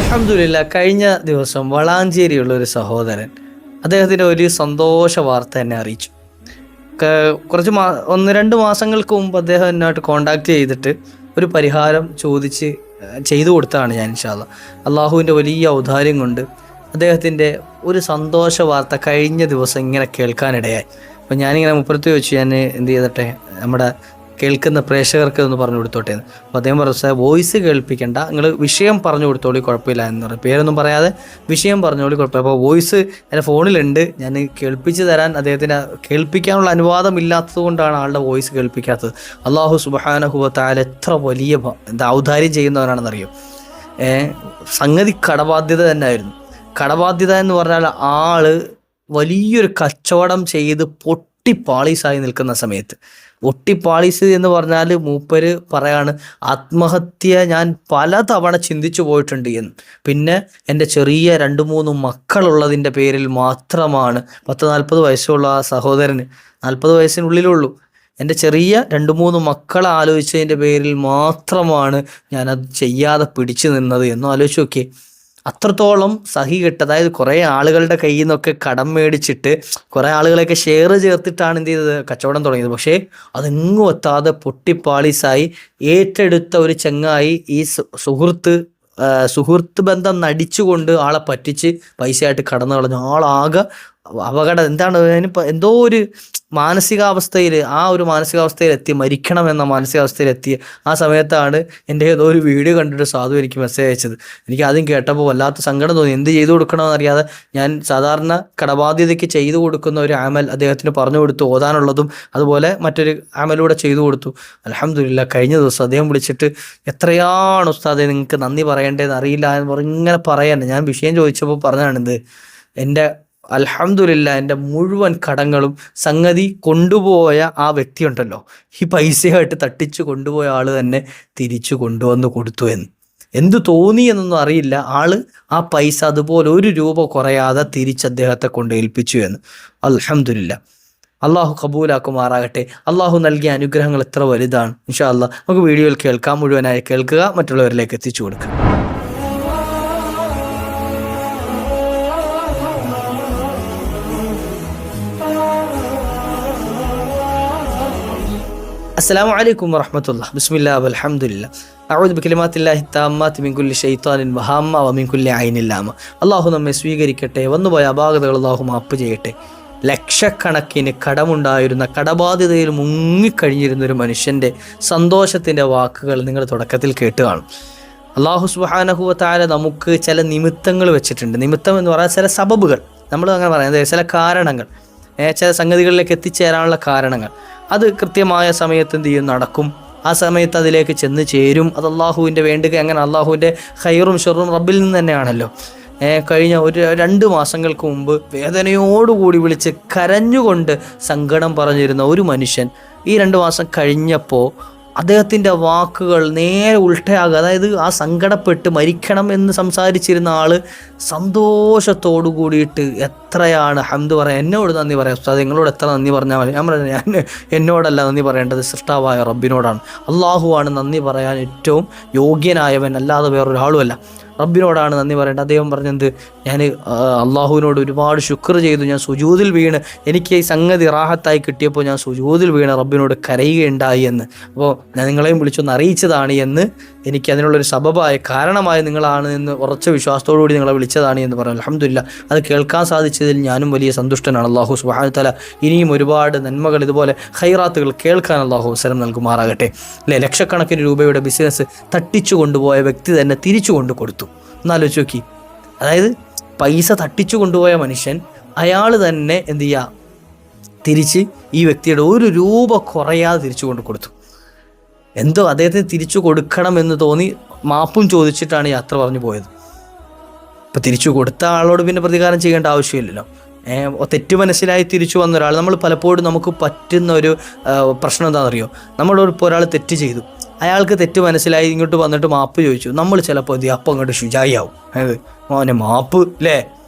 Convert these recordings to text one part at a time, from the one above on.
അൽഹംദുലില്ലാ, കഴിഞ്ഞ ദിവസം വളാഞ്ചേരിയുള്ള ഒരു സഹോദരൻ അദ്ദേഹത്തിൻ്റെ ഒരു സന്തോഷ വാർത്ത എന്നെ അറിയിച്ചു. കുറച്ച് 1-2 മാസങ്ങൾക്ക് മുമ്പ് അദ്ദേഹം എന്നായിട്ട് കോണ്ടാക്ട് ചെയ്തിട്ട് ഒരു പരിഹാരം ചോദിച്ച് ചെയ്തു കൊടുത്തതാണ് ഞാൻ. ഇൻഷാ അല്ലാഹ് അള്ളാഹുവിൻ്റെ വലിയ ഔദാര്യം കൊണ്ട് അദ്ദേഹത്തിൻ്റെ ഒരു സന്തോഷ വാർത്ത കഴിഞ്ഞ ദിവസം ഇങ്ങനെ കേൾക്കാനിടയായി. അപ്പം ഞാനിങ്ങനെ മുപ്പുറത്ത് വെച്ച് ഞാൻ എന്ത് ചെയ്തിട്ടെ, നമ്മുടെ കേൾക്കുന്ന പ്രേക്ഷകർക്ക് ഒന്ന് പറഞ്ഞു കൊടുത്തോട്ടെ എന്ന്. അപ്പോൾ അദ്ദേഹം പറഞ്ഞു, സാർ വോയിസ് കേൾപ്പിക്കേണ്ട, നിങ്ങൾ വിഷയം പറഞ്ഞു കൊടുത്തോളി, കുഴപ്പമില്ല എന്ന് പറയും. പേരൊന്നും പറയാതെ വിഷയം പറഞ്ഞോളി, കുഴപ്പമില്ല. അപ്പോൾ വോയിസ് എൻ്റെ ഫോണിലുണ്ട്, ഞാൻ കേൾപ്പിച്ച് തരാൻ അദ്ദേഹത്തിന് കേൾപ്പിക്കാനുള്ള അനുവാദം ഇല്ലാത്തത് കൊണ്ടാണ് ആളുടെ വോയിസ് കേൾപ്പിക്കാത്തത്. അള്ളാഹു സുബ്ഹാനഹു വ തആല എത്ര വലിയ ഔദാര്യം ചെയ്യുന്നവനാണെന്നറിയോ. സംഗതി കടബാധ്യത തന്നെ ആയിരുന്നു. കടബാധ്യത എന്ന് പറഞ്ഞാൽ ആള് വലിയൊരു കച്ചവടം ചെയ്ത് പൊട്ടിപ്പാളീസായി നിൽക്കുന്ന സമയത്ത്, ഒട്ടിപ്പാളീസ് എന്ന് പറഞ്ഞാൽ മൂപ്പര് പറയാണ്, ആത്മഹത്യ ഞാൻ പല തവണ ചിന്തിച്ചു പോയിട്ടുണ്ട് എന്ന്. പിന്നെ എൻ്റെ ചെറിയ 2-3 മക്കളുള്ളതിൻ്റെ പേരിൽ മാത്രമാണ്, 10-40 വയസ്സുള്ള ആ സഹോദരന് 40 വയസ്സിനുള്ളിലുള്ളൂ, എൻ്റെ ചെറിയ 2-3 മക്കളെ ആലോചിച്ചതിൻ്റെ പേരിൽ മാത്രമാണ് ഞാനത് ചെയ്യാതെ പിടിച്ചു നിന്നത് എന്നും ആലോചിച്ച് നോക്കിയേ. അത്രത്തോളം സഹികെട്ട്, അതായത് കുറേ ആളുകളുടെ കയ്യിൽ നിന്നൊക്കെ കടം മേടിച്ചിട്ട് കുറേ ആളുകളെയൊക്കെ ഷെയർ ചേർത്തിട്ടാണ് എന്ത് ചെയ്തത്, കച്ചവടം തുടങ്ങിയത്. പക്ഷേ അതെങ്ങും എത്താതെ പൊട്ടിപ്പാളീസായി ഏറ്റെടുത്ത ഒരു ചങ്ങായി ഈ സുഹൃത്ത് ബന്ധം നടിച്ചുകൊണ്ട് ആളെ പറ്റിച്ച് പൈസയായിട്ട് കടന്നു കളഞ്ഞു. ആളാകെ അപകടം, എന്താണ് അതിനിപ്പോൾ എന്തോ ഒരു മാനസികാവസ്ഥയിൽ, ആ ഒരു മാനസികാവസ്ഥയിലെത്തി, മരിക്കണമെന്ന മാനസികാവസ്ഥയിലെത്തി ആ സമയത്താണ് എൻ്റെ ഏതോ ഒരു വീഡിയോ കണ്ടിട്ട് സാധു എനിക്ക് മെസ്സേജ് അയച്ചത്. എനിക്ക് ആദ്യം കേട്ടപ്പോൾ വല്ലാത്ത സങ്കടം തോന്നി. എന്ത് ചെയ്തു കൊടുക്കണമെന്നറിയാതെ ഞാൻ സാധാരണ കടബാധ്യതയ്ക്ക് ചെയ്തു കൊടുക്കുന്ന ഒരു അമൽ അദ്ദേഹത്തിന് പറഞ്ഞു കൊടുത്തു, ഓതാനുള്ളതും അതുപോലെ മറ്റൊരു അമലൂടെ ചെയ്തു കൊടുത്തു. അൽഹംദുലില്ലാ, കഴിഞ്ഞ ദിവസം അദ്ദേഹം വിളിച്ചിട്ട്, എത്രയാണ് ഉസ്താദെ നിങ്ങൾക്ക് നന്ദി പറയേണ്ടതെന്ന് അറിയില്ല എന്ന് പറഞ്ഞ് ഇങ്ങനെ പറയാൻ, ഞാൻ വിഷയം ചോദിച്ചപ്പോൾ പറഞ്ഞാണിത്, എൻ്റെ അൽഹംദുലില്ലാ എൻ്റെ മുഴുവൻ കടങ്ങളും സംഗതി കൊണ്ടുപോയ ആ വ്യക്തി ഉണ്ടല്ലോ, ഈ പൈസയായിട്ട് തട്ടിച്ചു കൊണ്ടുപോയ ആൾ തന്നെ തിരിച്ചു കൊണ്ടുവന്ന് കൊടുത്തു എന്ന്. എന്തു തോന്നി എന്നൊന്നും അറിയില്ല, ആള് ആ പൈസ അതുപോലെ 1 രൂപ കുറയാതെ തിരിച്ച് അദ്ദേഹത്തെ കൊണ്ട് ഏൽപ്പിച്ചു എന്ന്. അൽഹംദുലില്ലാ, അള്ളാഹു കബൂലാക്കുമാറാകട്ടെ. അള്ളാഹു നൽകിയ അനുഗ്രഹങ്ങൾ എത്ര വലുതാണ്. ഇൻഷാ അല്ലാഹ് നമുക്ക് വീഡിയോയിൽ കേൾക്കാം, മുഴുവനായി കേൾക്കുക, മറ്റുള്ളവരിലേക്ക് എത്തിച്ചു കൊടുക്കുക. അസ്സലാമു അലൈക്കും വറഹ്മത്തുള്ളാഹി. ബിസ്മില്ലാഹി വൽഹംദുലില്ലാഹ്. അഊദു ബികലിമാത്തില്ലാഹി തമ്മാത്തി മിൻ കുല്ലി ശൈത്താനിൻ വഹാമ്മ വ മിൻ കുല്ലി ഐനിൻ ലാമ. അല്ലാഹു നമ്മെ സ്വീകരിക്കട്ടെ, വന്നുപോയ അപാകതകൾ അല്ലാഹു മാപ്പ് ചെയ്യട്ടെ. ലക്ഷക്കണക്കിന് കടമുണ്ടായിരുന്ന, കടബാധ്യതയിൽ മുങ്ങിക്കഴിഞ്ഞിരുന്ന ഒരു മനുഷ്യൻ്റെ സന്തോഷത്തിൻ്റെ വാക്കുകൾ നിങ്ങൾ തുടക്കത്തിൽ കേട്ട് കാണും. അല്ലാഹു സുബ്ഹാനഹു വ തആല നമുക്ക് ചില നിമിത്തങ്ങൾ വെച്ചിട്ടുണ്ട്. നിമിത്തം എന്ന് പറഞ്ഞാൽ ചില സബബുകൾ, നമ്മൾ അങ്ങനെ പറയുന്നത് ചില കാരണങ്ങൾ, ചില സംഗതികളിലേക്ക് എത്തിച്ചേരാനുള്ള കാരണങ്ങൾ. അത് കൃത്യമായ സമയത്ത് എന്ത് ചെയ്യും, നടക്കും. ആ സമയത്ത് അതിലേക്ക് ചെന്ന് ചേരും. അത് അള്ളാഹുവിൻ്റെ വേണ്ടുക. അങ്ങനെ അള്ളാഹുവിൻ്റെ ഖൈറും ഷറും റബ്ബിൽ നിന്ന് തന്നെയാണല്ലോ. കഴിഞ്ഞ 2 മാസങ്ങൾക്ക് മുമ്പ് വേദനയോടുകൂടി വിളിച്ച് കരഞ്ഞുകൊണ്ട് സങ്കടം പറഞ്ഞിരുന്ന ഒരു മനുഷ്യൻ ഈ 2 മാസം കഴിഞ്ഞപ്പോൾ അദ്ദേഹത്തിൻ്റെ വാക്കുകൾ നേരെ ഉൾട്ടയാകുക. അതായത് ആ സങ്കടപ്പെട്ട് മരിക്കണം എന്ന് സംസാരിച്ചിരുന്ന ആൾ സന്തോഷത്തോടു കൂടിയിട്ട് എത്രയാണ് ഹംദ് പറയാം, എന്നോട് നന്ദി പറയാം ഉസ്താദ്, നിങ്ങളോട് എത്ര നന്ദി പറഞ്ഞാൽ മതി. ഞാൻ എന്നോടല്ല നന്ദി പറയേണ്ടത്, സൃഷ്ടാവായ റബ്ബിനോടാണ്. അള്ളാഹുവാണ് നന്ദി പറയാൻ ഏറ്റവും യോഗ്യനായവൻ, അല്ലാതെ വേറൊരാളുമല്ല. റബ്ബിനോടാണ് നന്ദി പറയേണ്ടത്. അദ്ദേഹം പറഞ്ഞത്, ഞാൻ അള്ളാഹുവിനോട് ഒരുപാട് ശുക്ർ ചെയ്തു, ഞാൻ സുജൂദിൽ വീണ്, എനിക്ക് ഈ സംഗതി റാഹത്തായി കിട്ടിയപ്പോൾ ഞാൻ സുജൂദിൽ വീണ് റബ്ബിനോട് കരയുകയുണ്ടായി എന്ന്. അപ്പോൾ ഞാൻ നിങ്ങളെയും വിളിച്ചൊന്ന് അറിയിച്ചതാണ് എന്ന്, എനിക്ക് അതിനുള്ളൊരു സബബായ കാരണമായ നിങ്ങളാണ് എന്ന് ഉറച്ച വിശ്വാസത്തോടുകൂടി നിങ്ങളെ വിളിച്ചതാണ് എന്ന് പറഞ്ഞു. അൽഹംദുലില്ലാ, അത് കേൾക്കാൻ സാധിച്ചതിൽ ഞാനും വലിയ സന്തുഷ്ടനാണ്. അല്ലാഹു സുബ്ഹാനഹു തആല ഇനിയും ഒരുപാട് നന്മകൾ, ഇതുപോലെ ഖൈറാത്തുകൾ കേൾക്കാൻ അല്ലാഹു അവസരം നൽകുമാറാകട്ടെ. അല്ലേ, ലക്ഷക്കണക്കിന് രൂപയുടെ ബിസിനസ് തട്ടിച്ചു കൊണ്ടുപോയ വ്യക്തി തന്നെ തിരിച്ചു കൊണ്ടു കൊടുത്തു. എന്നാലോചിച്ച് നോക്കി. അതായത് പൈസ തട്ടിച്ചു കൊണ്ടുപോയ മനുഷ്യൻ, അയാൾ തന്നെ എന്ത് ചെയ്യുക, തിരിച്ച് ഈ വ്യക്തിയുടെ 1 രൂപ കുറയാതെ തിരിച്ചു കൊണ്ട് കൊടുത്തു. എന്തോ അദ്ദേഹത്തിന് തിരിച്ചു കൊടുക്കണമെന്ന് തോന്നി മാപ്പും ചോദിച്ചിട്ടാണ് യാത്ര പറഞ്ഞു പോയത്. ഇപ്പം തിരിച്ചു കൊടുത്ത ആളോട് പിന്നെ പ്രതികാരം ചെയ്യേണ്ട ആവശ്യമില്ലല്ലോ. തെറ്റ് മനസ്സിലായി തിരിച്ചു വന്ന ഒരാൾ, നമ്മൾ പലപ്പോഴും നമുക്ക് പറ്റുന്ന ഒരു പ്രശ്നം എന്താണെന്നറിയോ, നമ്മളോടൊപ്പം ഒരാൾ തെറ്റ് ചെയ്തു, അയാൾക്ക് തെറ്റ് മനസ്സിലായി ഇങ്ങോട്ട് വന്നിട്ട് മാപ്പ് ചോദിച്ചു, നമ്മൾ ചിലപ്പോൾ അപ്പം അങ്ങോട്ട് ശുചായിയാവും. അതായത് മോനെ മാപ്പ് അല്ലേ,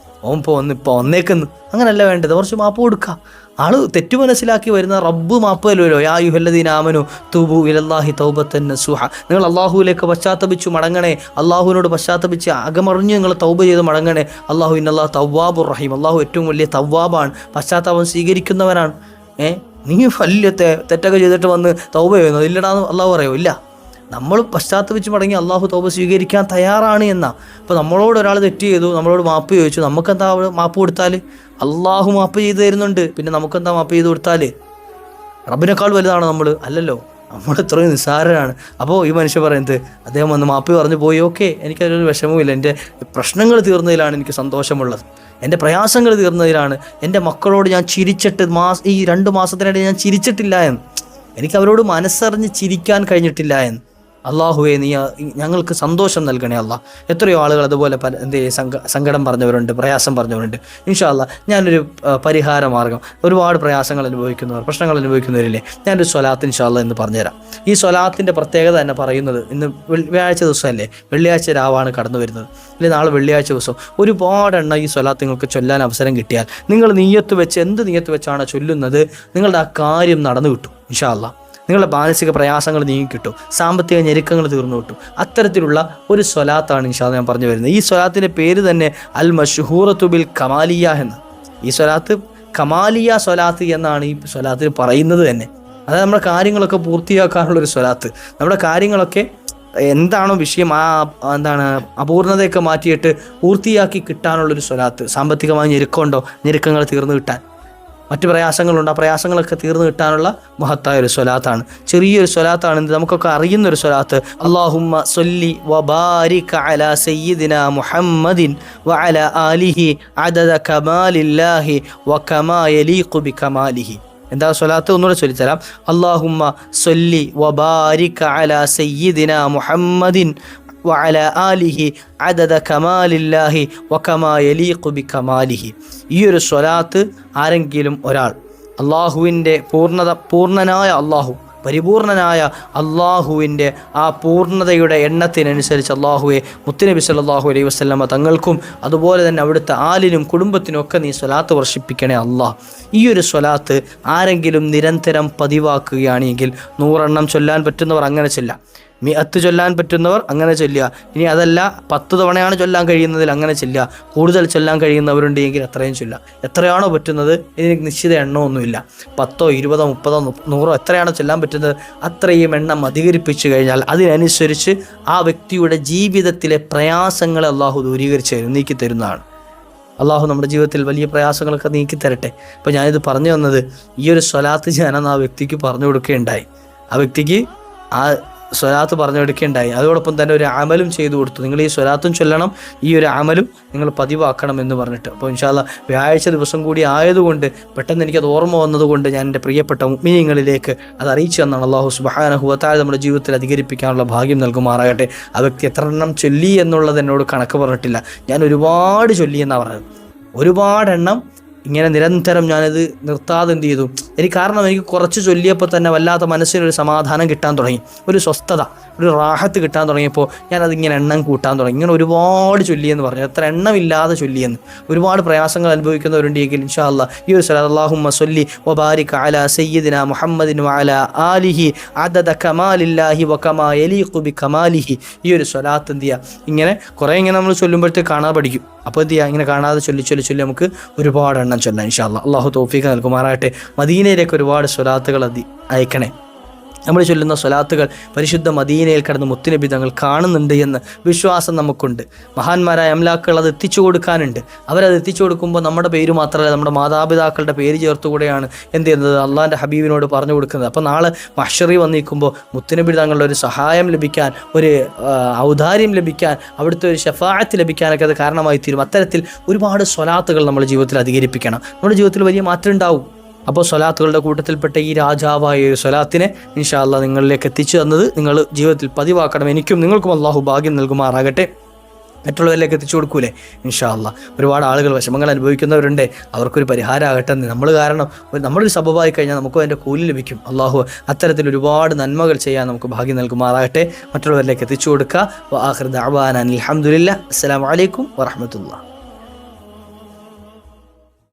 ഓൻ ഇപ്പോൾ വന്നേക്കുന്നു, അങ്ങനെയല്ല വേണ്ടത്, കുറച്ച് മാപ്പ് കൊടുക്കുക. ആള് തെറ്റു മനസ്സിലാക്കി വരുന്ന റബ്ബ് മാപ്പ് തരുമല്ലോ. യാ അയ്യുഹല്ലദീന ആമനു തൂബു ഇലല്ലാഹി തൗബത്തൻ നസൂഹ. നിങ്ങൾ അള്ളാഹുവിലേക്ക് പശ്ചാത്തപിച്ചു മടങ്ങണേ, അള്ളാഹുവിനോട് പശ്ചാത്തപിച്ച് അകമറിഞ്ഞ് നിങ്ങൾ തൗബ ചെയ്ത് മടങ്ങണേ. അള്ളാഹു ഇന്നല്ലാഹു തവ്വാബുർ റഹീം. അള്ളാഹു ഏറ്റവും വലിയ തവ്വാബാണ്, പശ്ചാത്താപം സ്വീകരിക്കുന്നവനാണ്. നീ വലിയ തെറ്റൊക്കെ ചെയ്തിട്ട് വന്ന് തൗബ ചെയ്യുന്നത് ഇല്ലടാന്ന് അള്ളാഹു പറയോ? ഇല്ല. നമ്മൾ പശ്ചാത്തപിച്ച് മടങ്ങി അള്ളാഹു തൗബ സ്വീകരിക്കാൻ തയ്യാറാണ് എന്നാ. അപ്പോൾ നമ്മളോട് ഒരാൾ തെറ്റ് ചെയ്തു, നമ്മളോട് മാപ്പ് ചോദിച്ചു, നമുക്കെന്താ മാപ്പ് കൊടുത്താൽ? അള്ളാഹു മാപ്പ് ചെയ്ത് തരുന്നുണ്ട്, പിന്നെ നമുക്കെന്താ മാപ്പ് ചെയ്ത് കൊടുത്താൽ? റബ്ബിനേക്കാൾ വലുതാണോ നമ്മൾ? അല്ലല്ലോ, നമ്മൾ എത്രയും നിസ്സാരരാണ്. അപ്പോൾ ഈ മനുഷ്യൻ പറയുന്നത്, അദ്ദേഹം വന്ന് മാപ്പ് പറഞ്ഞു പോയി, ഓക്കെ, എനിക്കതിലൊരു വിഷമവുമില്ല, എൻ്റെ പ്രശ്നങ്ങൾ തീർന്നതിലാണ് എനിക്ക് സന്തോഷമുള്ളത്, എൻ്റെ പ്രയാസങ്ങൾ തീർന്നതിലാണ്. എൻ്റെ മക്കളോട് ഞാൻ ചിരിച്ചിട്ട് ഈ 2 മാസത്തിനിടെ ഞാൻ ചിരിച്ചിട്ടില്ല എന്ന്, എനിക്ക് അവരോട് മനസ്സറിഞ്ഞ് ചിരിക്കാൻ കഴിഞ്ഞിട്ടില്ല എന്ന്. അള്ളാഹുവേ, നീ ഞങ്ങൾക്ക് സന്തോഷം നൽകണേ അല്ലാ. എത്രയോ ആളുകൾ അതുപോലെ സങ്കടം പറഞ്ഞവരുണ്ട്, പ്രയാസം പറഞ്ഞവരുണ്ട്. ഇൻഷാ അല്ലാ ഞാനൊരു പരിഹാര മാർഗം, ഒരുപാട് പ്രയാസങ്ങൾ അനുഭവിക്കുന്നവർ, പ്രശ്നങ്ങൾ അനുഭവിക്കുന്നവരില്ലേ, ഞാനൊരു സ്വലാത്ത് ഇൻഷാ അല്ലാ എന്ന് പറഞ്ഞുതരാം. ഈ സ്വലാത്തിൻ്റെ പ്രത്യേകത തന്നെ പറയുന്നത്, ഇന്ന് വ്യാഴാഴ്ച ദിവസമല്ലേ, വെള്ളിയാഴ്ച രാവാണ് കടന്നു വരുന്നത്, അല്ലെങ്കിൽ നാളെ വെള്ളിയാഴ്ച ദിവസം ഒരുപാടെണ്ണം ഈ സ്വലാത്ത് നിങ്ങൾക്ക് ചൊല്ലാൻ അവസരം കിട്ടിയാൽ, നിങ്ങൾ നീയത്ത് വെച്ച് എന്ത് നീയത്ത് വെച്ചാണ് ചൊല്ലുന്നത്, നിങ്ങളുടെ ആ കാര്യം നടന്നു കിട്ടും ഇൻഷാ അല്ലാ. നിങ്ങളുടെ മാനസിക പ്രയാസങ്ങൾ നീങ്ങിക്കിട്ടും, സാമ്പത്തിക ഞെരുക്കങ്ങൾ തീർന്നു കിട്ടും. അത്തരത്തിലുള്ള ഒരു സ്വലാത്താണ് ഇൻഷാ അല്ലാഹ് ഞാൻ പറഞ്ഞു വരുന്നത്. ഈ സ്വലാത്തിൻ്റെ പേര് തന്നെ അൽ മഷ്ഹൂറത്തു ബിൽ കമാലിയ എന്ന്. ഈ സ്വലാത്ത് കമാലിയ സ്വലാത്ത് എന്നാണ് ഈ സ്വലാത്തിൽ പറയുന്നത് തന്നെ. അതായത് നമ്മുടെ കാര്യങ്ങളൊക്കെ പൂർത്തിയാക്കാനുള്ളൊരു സ്വലാത്ത്. നമ്മുടെ കാര്യങ്ങളൊക്കെ എന്താണോ വിഷയം, അപൂർണതയൊക്കെ മാറ്റിയിട്ട് പൂർത്തിയാക്കി കിട്ടാനുള്ളൊരു സ്വലാത്ത്. സാമ്പത്തികമായ ഞെരുക്കമുണ്ടോ, ഞെരുക്കങ്ങൾ തീർന്നു കിട്ടാൻ, മറ്റ് പ്രയാസങ്ങളുണ്ട്, ആ പ്രയാസങ്ങളൊക്കെ തീർന്നു കിട്ടാനുള്ള മഹത്തായ ഒരു സ്വലാത്താണ്. ചെറിയൊരു സ്വലാത്താണ്, നമുക്കൊക്കെ അറിയുന്നൊരു സ്വലാത്ത്. അല്ലാഹുമ്മ സ്വല്ലി വബാരിക അലാ സയ്യിദിനാ മുഹമ്മദിൻ വഅലാ ആലിഹി അദദ കമാലില്ലാഹി വകമാ യലീഖു ബികമാലിഹി. എന്താ സ്വലാത്ത്? ഒന്നുകൂടെ ചൊല്ലിത്തരാം. അല്ലാഹുമ്മ സ്വല്ലി വബാരിക അലാ സയ്യിദിനാ മുഹമ്മദിൻ വഅലാ ആലിഹി അദദ കമാലില്ലാഹി വകമാ യലീഖു ബികമാലിഹി. ഈ ഒരു സ്വലാത്ത് ആരെങ്കിലും ഒരാൾ അള്ളാഹുവിൻ്റെ പൂർണ്ണനായ അള്ളാഹു, പരിപൂർണനായ അള്ളാഹുവിൻ്റെ ആ പൂർണ്ണതയുടെ എണ്ണത്തിനനുസരിച്ച് അള്ളാഹുവെ മുത്തുനബി സല്ലല്ലാഹു അലൈഹി വസല്ലമ തങ്ങൾക്കും അതുപോലെ തന്നെ അവിടുത്തെ ആലിനും കുടുംബത്തിനും ഒക്കെ നീ സ്വലാത്ത് വർഷിപ്പിക്കണേ അള്ളാഹ്. ഈ ഒരു സ്വലാത്ത് ആരെങ്കിലും നിരന്തരം പതിവാക്കുകയാണെങ്കിൽ 100 എണ്ണം ചൊല്ലാൻ പറ്റുന്നവർ അങ്ങനെ ചൊല്ലാം, 100 ചൊല്ലാൻ പറ്റുന്നവർ അങ്ങനെ ചൊല്ലുക. ഇനി അതല്ല 10 തവണയാണ് ചൊല്ലാൻ കഴിയുന്നതിൽ അങ്ങനെ ചൊല്ലുക. കൂടുതൽ ചൊല്ലാൻ കഴിയുന്നവരുണ്ടെങ്കിൽ അത്രയും ചൊല്ലുക. എത്രയാണോ പറ്റുന്നത്, ഇതിന് നിശ്ചിത എണ്ണമൊന്നുമില്ല. 10, 20, 30, 100 എത്രയാണോ ചൊല്ലാൻ പറ്റുന്നത് അത്രയും എണ്ണം അധികരിപ്പിച്ചു കഴിഞ്ഞാൽ അതിനനുസരിച്ച് ആ വ്യക്തിയുടെ ജീവിതത്തിലെ പ്രയാസങ്ങളെ അള്ളാഹു ദൂരീകരിച്ച് നീക്കി തരുന്നതാണ്. അള്ളാഹു നമ്മുടെ ജീവിതത്തിൽ വലിയ പ്രയാസങ്ങളൊക്കെ നീക്കി തരട്ടെ. അപ്പോൾ ഞാനിത് പറഞ്ഞു വന്നത്, ഈ ഒരു സ്വലാത്ത് ഞാനന്ന് ആ വ്യക്തിക്ക് പറഞ്ഞു കൊടുക്കുകയുണ്ടായി. ആ വ്യക്തിക്ക് ആ സ്വലാത്ത് പറഞ്ഞു കൊടുക്കുകയുണ്ടായി. അതോടൊപ്പം തന്നെ ഒരു അമലും ചെയ്തു കൊടുത്തു. നിങ്ങൾ ഈ സ്വലാത്തും ചൊല്ലണം, ഈ ഒരു അമലും നിങ്ങൾ പതിവാക്കണം എന്ന് പറഞ്ഞിട്ട്. അപ്പോൾ ഇൻഷാ അല്ലാഹ് വ്യാഴാഴ്ച ദിവസം കൂടി ആയതുകൊണ്ട് പെട്ടെന്ന് എനിക്കത് ഓർമ്മ വന്നതുകൊണ്ട് ഞാൻ എൻ്റെ പ്രിയപ്പെട്ട മുഅ്മിനീങ്ങളിലേക്ക് അത് അറിയിച്ചു തന്നാണ്. അല്ലാഹു സുബ്ഹാനഹു വ തആല നമ്മുടെ ജീവിതത്തിൽ അധികരിപ്പിക്കാനുള്ള ഭാഗ്യം നൽകുമാറാകട്ടെ. ആ വ്യക്തി എത്ര എണ്ണം ചൊല്ലി എന്നുള്ളത് എന്നോട് കണക്ക് പറഞ്ഞിട്ടില്ല. ഞാൻ ഒരുപാട് ചൊല്ലി എന്നാണ് പറഞ്ഞത്. ഒരുപാടെണ്ണം ഇങ്ങനെ നിരന്തരം ഞാനത് നിർത്താതെ എന്ത് ചെയ്തു, കാരണം എനിക്ക് കുറച്ച് ചൊല്ലിയപ്പോൾ തന്നെ വല്ലാത്ത മനസ്സിനൊരു സമാധാനം കിട്ടാൻ തുടങ്ങി, ഒരു സ്വസ്ഥത, ഒരു റാഹത്ത് കിട്ടാൻ തുടങ്ങിയപ്പോൾ ഞാനതിങ്ങനെ എണ്ണം കൂട്ടാൻ തുടങ്ങി. ഇങ്ങനെ ഒരുപാട് ചൊല്ലിയെന്ന് പറഞ്ഞു, എത്ര എണ്ണമില്ലാതെ ചൊല്ലിയെന്ന്. ഒരുപാട് പ്രയാസങ്ങൾ അനുഭവിക്കുന്നവരുണ്ടെങ്കിൽ ഇൻഷാ അല്ലാഹ് ഈ ഒരു സ്വലാത്ത് അല്ലാഹുമ്മ സ്വല്ലി വബാരിക അലാ സയ്യിദിനാ മുഹമ്മദിൻ വഅലാ ആലിഹി അദദ കമാലില്ലാഹി വകമാ യലീഖു ബികമാലിഹി. ഈ ഒരു സ്വലാത്ത് എന്ത് ചെയ്യുക, ഇങ്ങനെ കുറേ ഇങ്ങനെ നമ്മൾ ചൊല്ലുമ്പോഴത്തേക്ക് കാണാൻ പഠിക്കും. അപ്പോൾ എന്ത് ചെയ്യുക, ഇങ്ങനെ കാണാതെ ചൊല്ലി നമുക്ക് ഒരുപാട് എണ്ണം ചൊല്ലാം ഇൻഷാ അല്ലാഹ്. അല്ലാഹു തൗഫീഖ് നൽകുമാറാകട്ടെ. മദീനയിലേക്ക് ഒരുപാട് സ്വലാത്തുകൾ അയക്കണേ. നമ്മൾ ചൊല്ലുന്ന സ്വലാത്തുകൾ പരിശുദ്ധ മദീനയിൽ കിടന്ന് മുത്തുനബി തങ്ങൾ കാണുന്നുണ്ട് എന്ന് വിശ്വാസം നമുക്കുണ്ട്. മഹാന്മാരായ അംലാക്കൾ അത് എത്തിച്ചു കൊടുക്കാനുണ്ട്. അവരത് എത്തിച്ചു കൊടുക്കുമ്പോൾ നമ്മുടെ പേര് മാത്രമല്ല, നമ്മുടെ മാതാപിതാക്കളുടെ പേര് ചേർത്തുകൂടെയാണ് എന്ത് ചെയ്യുന്നത്, അള്ളാഹിൻ്റെ ഹബീബിനോട് പറഞ്ഞു കൊടുക്കുന്നത്. അപ്പോൾ നാളെ മഹ്ശറി വന്നിരിക്കുമ്പോൾ മുത്തുനബി തങ്ങളുടെ ഒരു സഹായം ലഭിക്കാൻ, ഒരു ഔദാര്യം ലഭിക്കാൻ, അവിടുത്തെ ഒരു ശഫാഅത്ത് ലഭിക്കാനൊക്കെ അത് കാരണമായി തീരും. അത്തരത്തിൽ ഒരുപാട് സ്വലാത്തുകൾ നമ്മുടെ ജീവിതത്തിൽ അധികരിപ്പിക്കണം. നമ്മുടെ ജീവിതത്തിൽ വലിയ മാറ്റം ഉണ്ടാവും. അപ്പോൾ സ്വലാത്തുകളുടെ കൂട്ടത്തിൽപ്പെട്ട ഈ രാജാവായ ഒരു സ്വലാത്തിനെ ഇൻഷാ അല്ലാഹ് നിങ്ങളിലേക്ക് എത്തിച്ചു തന്നത് നിങ്ങൾ ജീവിതത്തിൽ പതിവാക്കണം. എനിക്കും നിങ്ങൾക്കും അള്ളാഹു ഭാഗ്യം നൽകുമാറാകട്ടെ. മറ്റുള്ളവരിലേക്ക് എത്തിച്ചു കൊടുക്കൂലേ ഇൻഷാ അല്ലാഹ്. ഒരുപാട് ആളുകൾ വിഷമങ്ങൾ അനുഭവിക്കുന്നവരുണ്ട്, അവർക്കൊരു പരിഹാരമാകട്ടെ. നമ്മൾ കാരണം നമ്മളൊരു സബബായി കഴിഞ്ഞാൽ നമുക്കും അതിൻ്റെ കൂലി ലഭിക്കും. അള്ളാഹു അത്തരത്തിൽ ഒരുപാട് നന്മകൾ ചെയ്യാൻ നമുക്ക് ഭാഗ്യം നൽകുമാറാകട്ടെ. മറ്റുള്ളവരിലേക്ക് എത്തിച്ചു കൊടുക്കുക. വആഖിറു ദഅ്വാനാ അൽഹംദുലില്ലാഹ്. അസ്സലാമു അലൈക്കും വറഹ്മത്തുള്ളാഹി.